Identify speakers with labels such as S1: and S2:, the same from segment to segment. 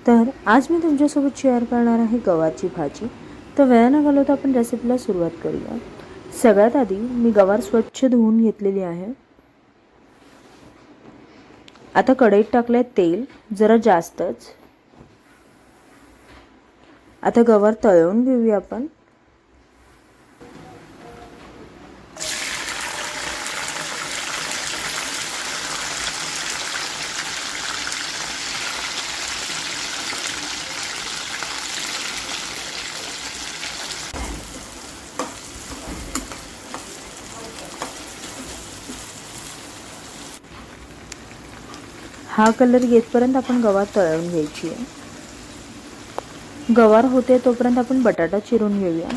S1: तर आज मी तुमच्यासोबत शेअर करणार आहे गवारची भाजी. तर वेळ न घालवता आपण रेसिपीला सुरुवात करूया. सगळ्यात आधी मी गवार स्वच्छ धुवून घेतलेली आहे. आता कढईत टाकले तेल जरा जास्तच. आता गवार तळून घेऊया आपण. हा कलर येतपर्यंत आपण गवार तळून घ्यायची आहे. गवार होते तोपर्यंत आपण बटाटा चिरून घेऊया.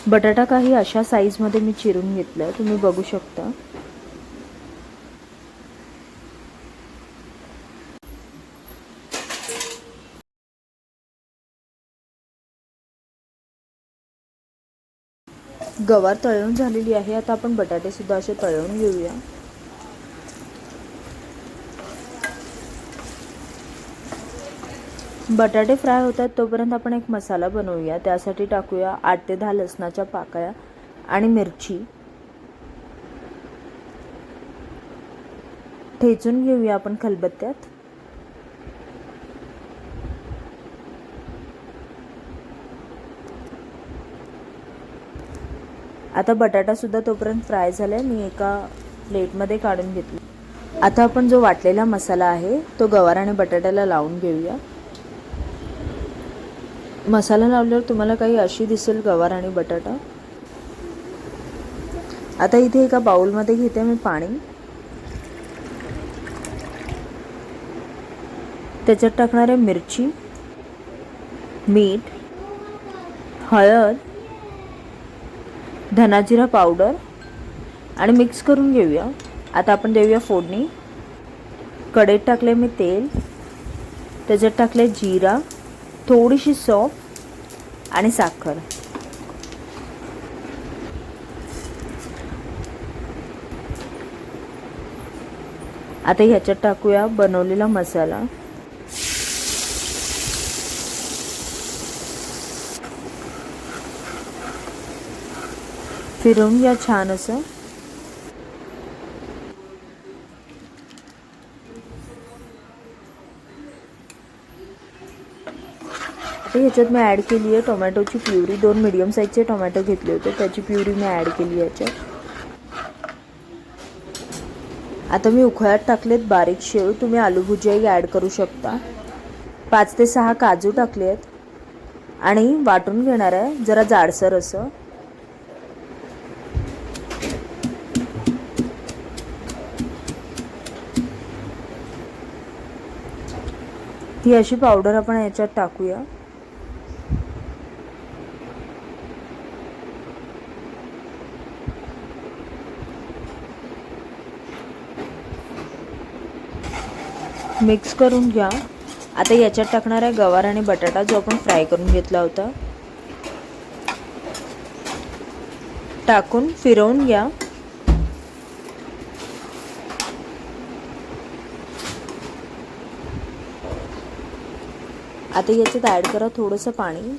S1: बटाटा काही अशा साईजमध्ये मी चिरून घेतलं, तुम्ही बघू शकता. गवार तळून झालेली आहे. आता आपण बटाटे सुद्धा असे तळून घेऊया. बटाटे फ्राय होतात तोपर्यंत आपण एक मसाला बनवूया. त्यासाठी टाकूया 8 ते 10 लसणाच्या पाकळ्या आणि मिरची. ठेचून घेऊया आपण खलबत्त्यात. आता बटाटा सुद्धा तोपर्यंत फ्राय झालाय. मी एका प्लेटमध्ये काढून घेतली. आता आपण जो वाटलेला मसाला आहे तो गवार आणि बटाट्याला लावून घेऊया. मसाला लावल्यावर तुम्हाला काही अशी दिसेल गवार आणि बटाटा. आता इथे एका बाउलमध्ये घेते मी पाणी. त्याच्यात टाकणार आहे मिरची, मीठ, हळद, धना जिरा पावडर आणि मिक्स करून घेऊया. आता आपण देऊया फोडणी. कढईत टाकले मी तेल. त्याच्यात टाकले जिरा, थोडीशी सौंफ आणि साखर. आता ह्याच्यात टाकूया बनवलेला मसाला. फिरवून घ्या छान असं. आता ह्याच्यात मी ॲड केली आहे टोमॅटोची प्युरी. 2 मीडियम साईजचे टोमॅटो घेतले होते, त्याची प्युरी मी ॲड केली याच्यात. आता मी उकळ्यात टाकलेत बारीक शेव. तुम्ही आलू भुजियाही ॲड करू शकता. 5 ते 6 काजू टाकले आहेत आणि वाटून घेणार आहे जरा जाडसर असं. ही अशी पावडर आपण याच्यात टाकूया. मिक्स करून घ्या. आता याच्यात टाकणार आहे गवार आणि बटाटा जो आपण फ्राय करून घेतला होता. टाकून फिरवून घ्या. आता याच्यात ॲड करा थोडंसं पाणी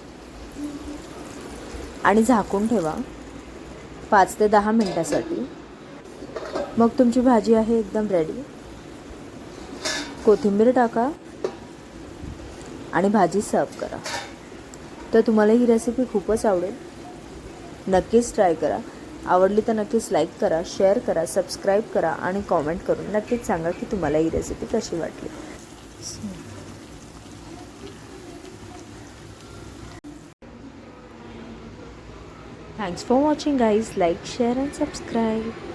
S1: आणि झाकून ठेवा 5 ते 10 मिनिटासाठी. मग तुमची भाजी आहे एकदम रेडी. कोथिंबीर टाका आणि भाजी सर्व करा. तर तुम्हाला ही रेसिपी खूपच आवडेल. नक्कीच ट्राय करा. आवडली तर नक्कीच लाईक करा, शेअर करा, सबस्क्राईब करा आणि कॉमेंट करून नक्कीच सांगा की तुम्हाला ही रेसिपी कशी वाटली. Thanks for watching guys. Like, share and subscribe.